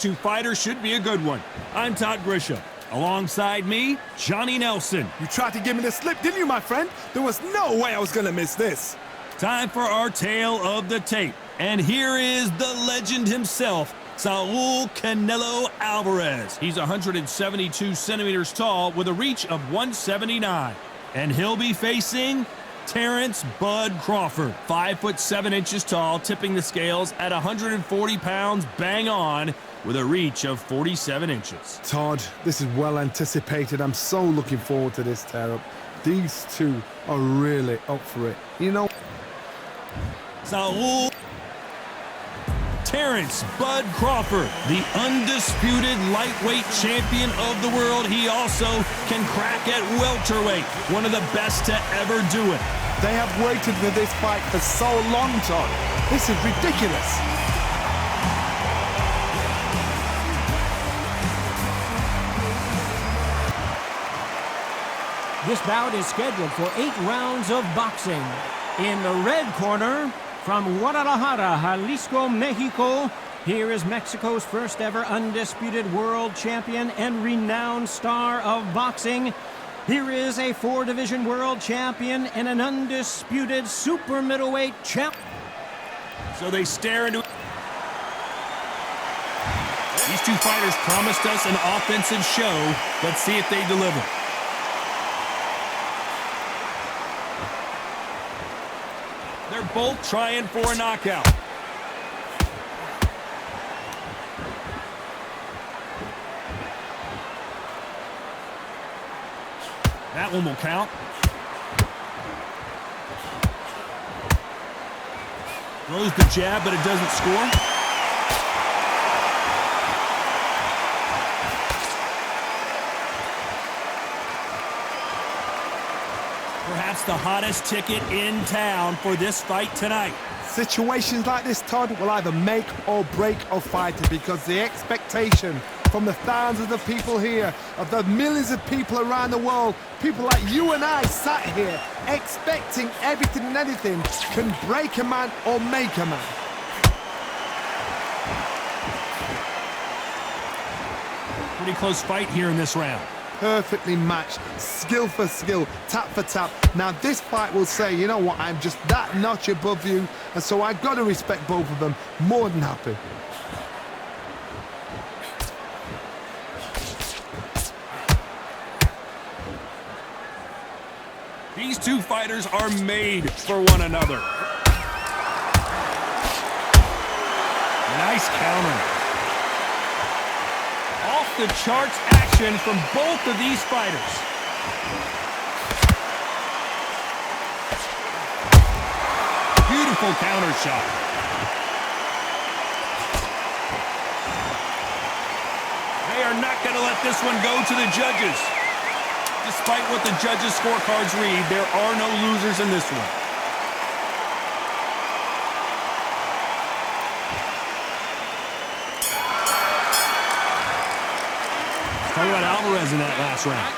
two fighters should be a good one. I'm Todd Grisham. Alongside me, Johnny Nelson. You tried to give me the slip, didn't you, my friend? There was no way I was going to miss this. Time for our tale of the tape. And here is the legend himself, Saul Canelo Alvarez. He's 172 centimeters tall with a reach of 179. And he'll be facing Terrence Bud Crawford, 5'7" tall, tipping the scales at 140 pounds bang on with a reach of 47 inches. Todd, this is well anticipated. I'm so looking forward to this tear-up. These two are really up for it. You know, Saul Terrence Bud Crawford, the undisputed lightweight champion of the world. He also can crack at welterweight, one of the best to ever do it. They have waited for this fight for so long, Todd. This is ridiculous. This bout is scheduled for 8 rounds of boxing. In the red corner, from Guadalajara, Jalisco, Mexico, here is Mexico's first ever undisputed world champion and renowned star of boxing. Here is a 4-division world champion and an undisputed super middleweight champ. So they stare into... These two fighters promised us an offensive show. Let's see if they deliver. They're both trying for a knockout. That one will count. Throws the jab, but it doesn't score. Perhaps the hottest ticket in town for this fight tonight. Situations like this, Todd, will either make or break a fighter, because the expectation from the thousands of people here, of the millions of people around the world, people like you and I sat here expecting everything and anything, can break a man or make a man. Pretty close fight here in this round. Perfectly matched, skill for skill, tap for tap. Now this fight will say, you know what, I'm just that notch above you, and so I've got to respect both of them. More than happy. These two fighters are made for one another. Nice counter. Off the charts action from both of these fighters. Beautiful counter shot. They are not going to let this one go to the judges. Despite what the judges' scorecards read, there are no losers in this one. Talk about Alvarez in that last round.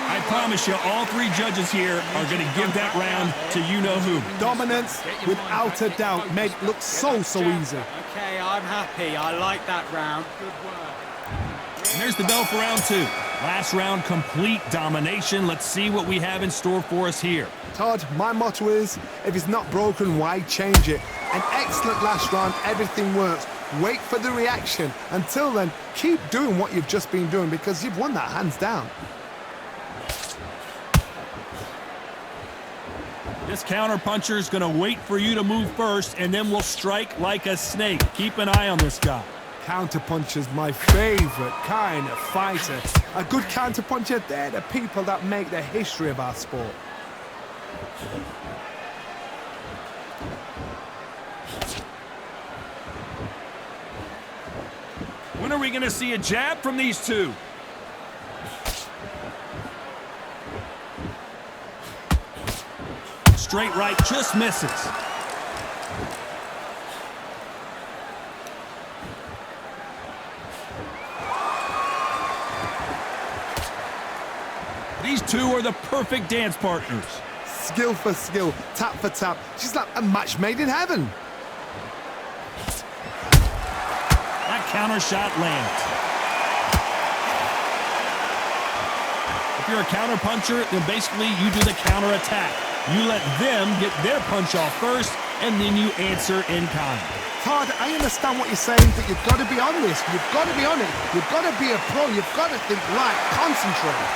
I promise you, all three judges here are going to give that round to you-know-who. Dominance, without a doubt, made it look so easy. Okay, I'm happy. I like that round. Good work. And there's the bell for round 2. Last round, complete domination. Let's see what we have in store for us here. Todd, my motto is, if it's not broken, why change it? An excellent last round, everything works. Wait for the reaction. Until then, keep doing what you've just been doing, because you've won that hands down. This counter-puncher is going to wait for you to move first, and then will strike like a snake. Keep an eye on this guy. Counter-puncher's my favorite kind of fighter. A good counter-puncher, they're the people that make the history of our sport. When are we going to see a jab from these two? Straight right, just misses. These two are the perfect dance partners. Skill for skill, tap for tap. She's like a match made in heaven. That counter shot lands. If you're a counter puncher, then basically you do the counter attack. You let them get their punch off first, and then you answer in kind. Todd, I understand what you're saying, but you've got to be on this. You've got to be on it. You've got to be a pro. You've got to think right. Concentrate.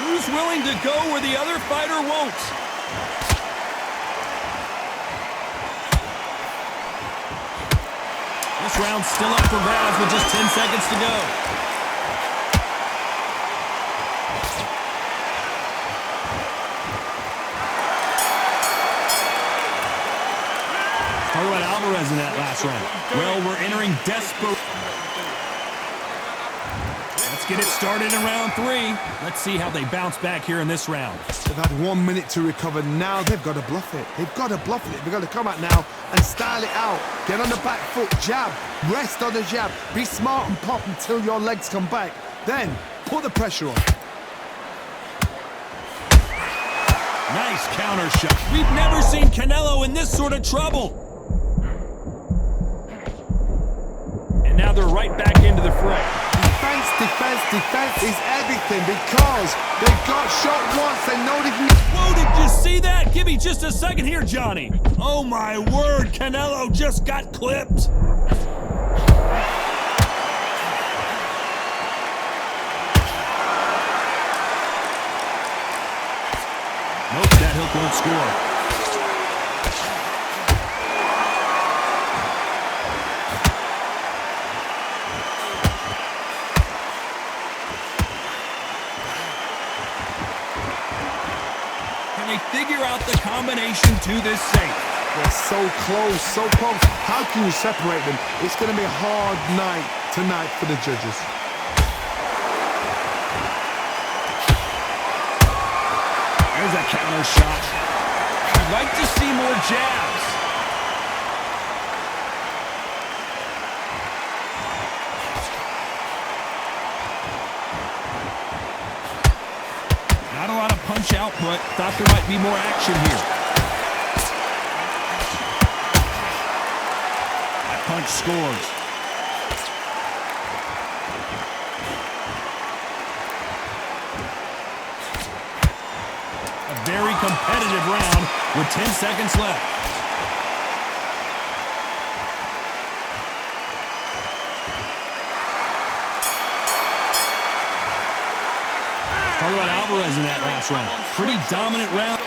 Who's willing to go where the other fighter won't? This round's still up for grabs with just 10 seconds to go. Talk about Alvarez in that last round. Well, we're entering desperate. Let's get it started in round 3. Let's see how they bounce back here in this round. They've had 1 minute to recover. Now they've got to bluff it. They've got to bluff it. They've got to come out now and style it out. Get on the back foot, jab, rest on the jab. Be smart and pop until your legs come back. Then put the pressure on. Nice counter shot. We've never seen Canelo in this sort of trouble. And now they're right back into the fray. Defense, defense, defense is everything because they've got shot once. They know they can. Whoa, did you see that? Give me just a second here, Johnny. Oh, my word. Canelo just got clipped. Nope, that hook won't score. Figure out the combination to this safe. They're so close, so close. How can you separate them? It's going to be a hard night tonight for the judges. There's a counter shot. I'd like to see more jabs. Not a lot of punch output. Thought there might be more action here. That punch scores. A very competitive round with 10 seconds left. Talk about Alvarez in that last round. Pretty dominant round.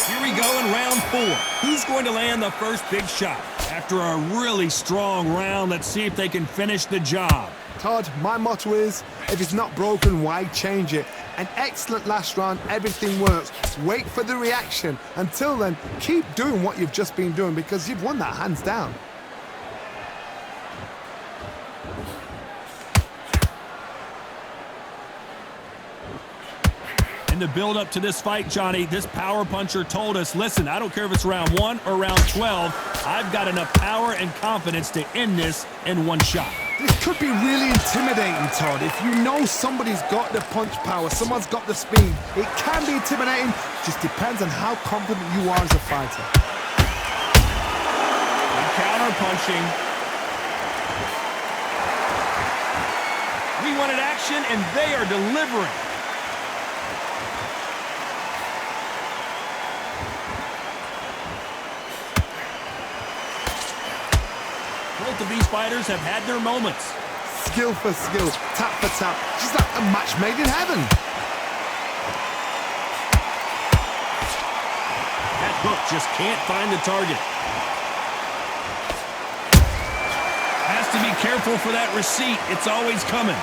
Here we go in round 4. Who's going to land the first big shot? After a really strong round, let's see if they can finish the job. Todd, my motto is, if it's not broken, why change it? An excellent last round, everything works. Wait for the reaction. Until then, keep doing what you've just been doing because you've won that hands down. In the build-up to this fight, Johnny, this power puncher told us, listen, I don't care if it's round 1 or round 12, I've got enough power and confidence to end this in one shot. This could be really intimidating, Todd. If you know somebody's got the punch power, someone's got the speed, it can be intimidating. Just depends on how confident you are as a fighter. Counter-punching. We wanted action, and they are delivering. Both of these fighters have had their moments. Skill for skill, tap for tap, just like a match made in heaven. That hook just can't find the target. Has to be careful for that receipt. It's always coming.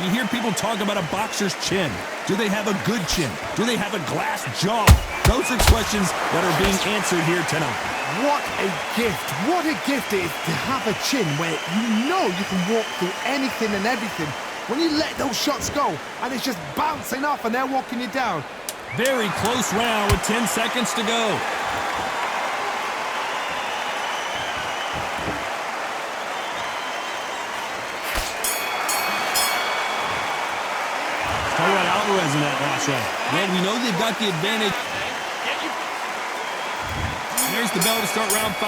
You hear people talk about a boxer's chin. Do they have a good chin? Do they have a glass jaw? Those are questions that are being answered here tonight. What a gift. What a gift it is to have a chin where you know you can walk through anything and everything. When you let those shots go and it's just bouncing off and they're walking you down. Very close round with 10 seconds to go. in that last round. Well, we know they've got the advantage. There's the bell to start round 5.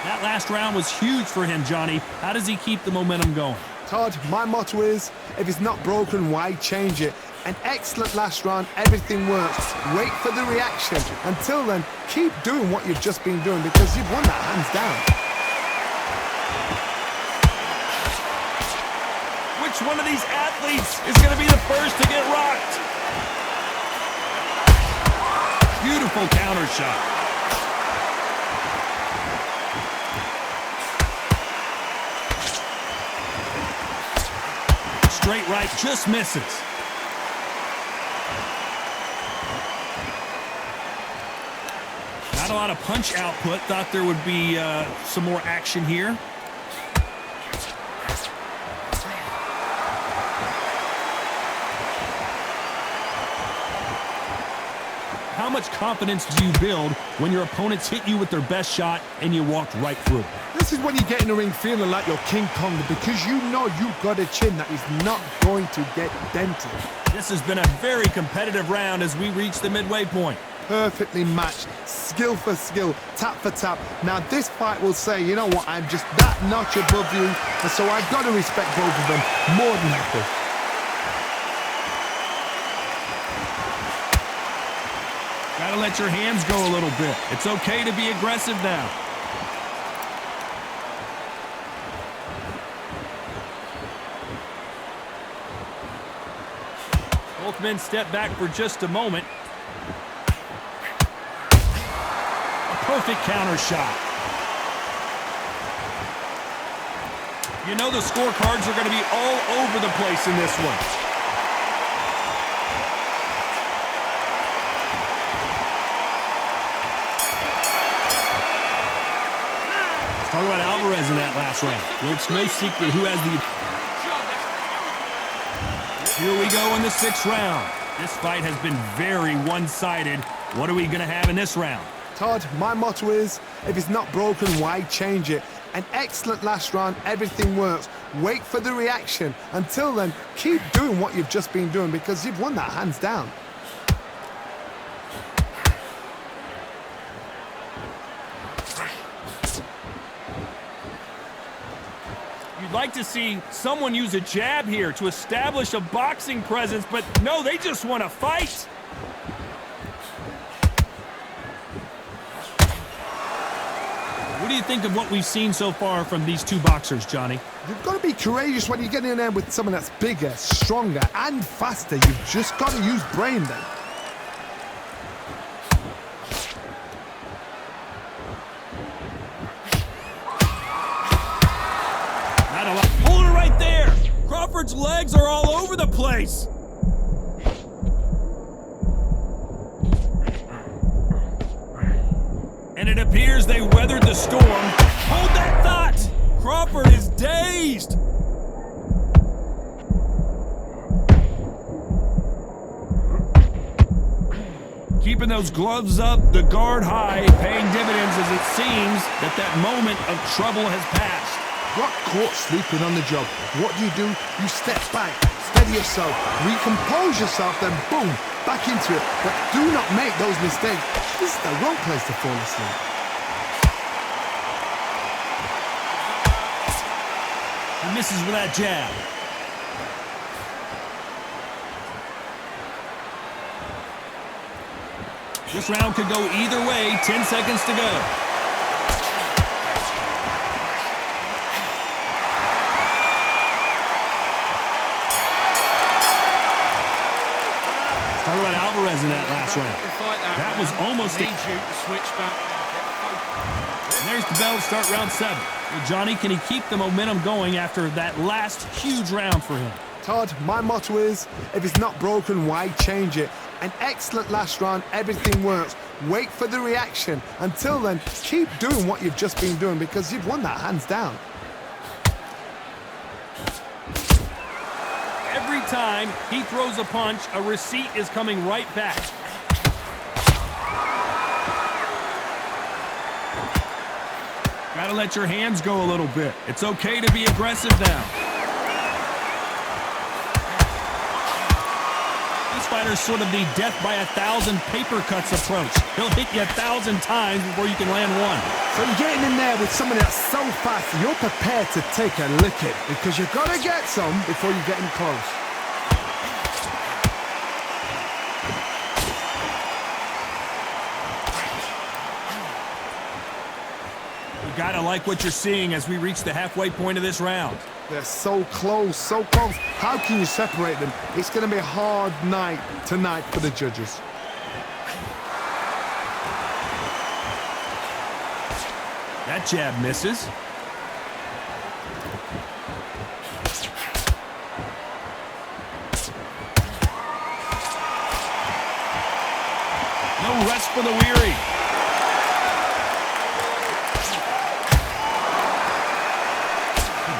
That last round was huge for him, Johnny. How does he keep the momentum going? Todd, my motto is, if it's not broken, why change it? An excellent last round, everything works. Wait for the reaction. Until then, keep doing what you've just been doing because you've won that hands down. Which one of these athletes is going to be the first to get rocked? Beautiful counter shot. Straight right, just misses. Not a lot of punch output. Thought there would be some more action here. How much confidence do you build when your opponents hit you with their best shot and you walked right through? This is when you get in the ring feeling like you're King Kong because you know you've got a chin that is not going to get dented. This has been a very competitive round as we reach the midway point. Perfectly matched, skill for skill, tap for tap. Now this fight will say, you know what, I'm just that notch above you, and so I've got to respect both of them more than happy. Gotta let your hands go a little bit. It's okay to be aggressive now. Both men step back for just a moment. A perfect counter shot. You know the scorecards are going to be all over the place in this one. Talk about Alvarez in that last round. Well, it's no secret who has the... Here we go in the 6th round. This fight has been very one-sided. What are we going to have in this round? Todd, my motto is, if it's not broken, why change it? An excellent last round, everything works. Wait for the reaction. Until then, keep doing what you've just been doing because you've won that hands down. You'd like to see someone use a jab here to establish a boxing presence, but no, they just want to fight. What do you think of what we've seen so far from these two boxers, Johnny? You've got to be courageous when you get in there with someone that's bigger, stronger, and faster. You've just got to use brain then. Hold it right there! Crawford's legs are all over the place! And it appears they weathered the storm. Hold that thought! Crawford is dazed! Keeping those gloves up, the guard high, paying dividends as it seems that moment of trouble has passed. Got caught sleeping on the job. What do? You step back, steady yourself, recompose yourself, then boom, back into it. But do not make those mistakes. This is the wrong place to fall asleep. He misses with that jab. This round could go either way. 10 seconds to go. Talk about Alvarez in that last round. That was almost it. And there's the bell to start round 7. Well, Johnny, can he keep the momentum going after that last huge round for him? Todd, my motto is, if it's not broken, why change it? An excellent last round, everything works. Wait for the reaction. Until then, keep doing what you've just been doing because you've won that hands down. Every time he throws a punch, a receipt is coming right back. Gotta let your hands go a little bit. It's okay to be aggressive now. He's fighter's sort of the death by 1,000 paper cuts approach. He'll hit you 1,000 times before you can land one. So you're getting in there with someone that's so fast, you're prepared to take a licking because you've got to get some before you get in close. You gotta like what you're seeing as we reach the halfway point of this round. They're so close, so close. How can you separate them? It's going to be a hard night tonight for the judges. That jab misses. No rest for the weary.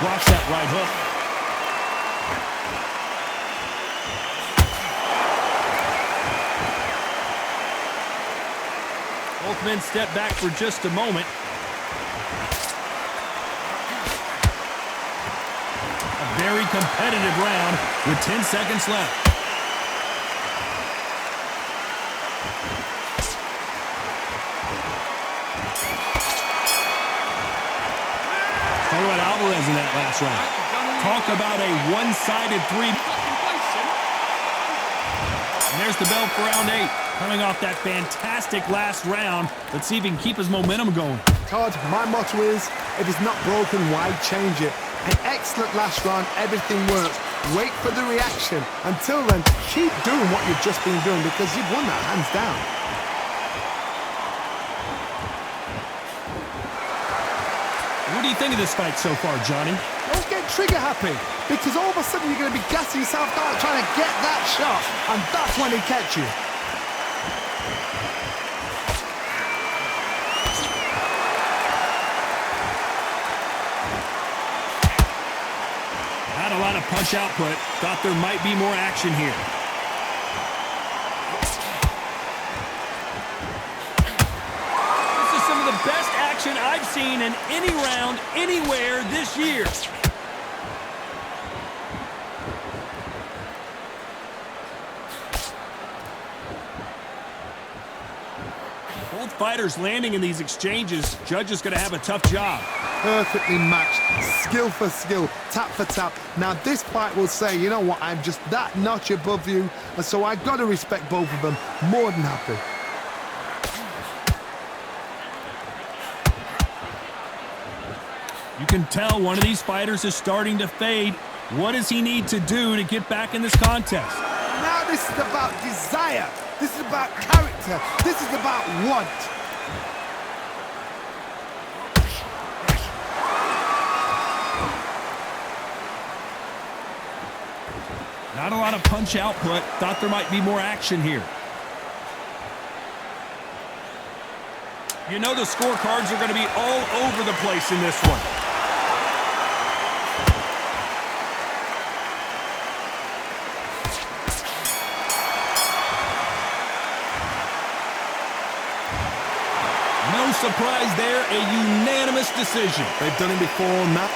Blocks that right hook. Both men step back for just a moment. A very competitive round with 10 seconds left. Talk about Alvarez in that last round. Talk about a one-sided three. And there's the bell for round 8. Coming off that fantastic last round. Let's see if he can keep his momentum going. Todd, my motto is, if it's not broken, why change it? An excellent last round, everything works. Wait for the reaction. Until then, keep doing what you've just been doing because you've won that hands down. What do you think of this fight so far, Johnny? Don't get trigger happy because all of a sudden you're going to be gassing yourself out trying to get that shot and that's when he catch you. Not a lot of punch output. Thought there might be more action here. This is some of the best action I've seen in any round anywhere this year. Both fighters landing in these exchanges. Judge is going to have a tough job. Perfectly matched, skill for skill, tap for tap. Now this fight will say, you know what, I'm just that notch above you, and so I've got to respect both of them. More than happy. You can tell one of these fighters is starting to fade. What does he need to do to get back in this contest? Now this is about desire. This is about character. This is about want. Not a lot of punch output. Thought there might be more action here. You know the scorecards are going to be all over the place in this one. No surprise there, a unanimous decision. They've done it before, Matt.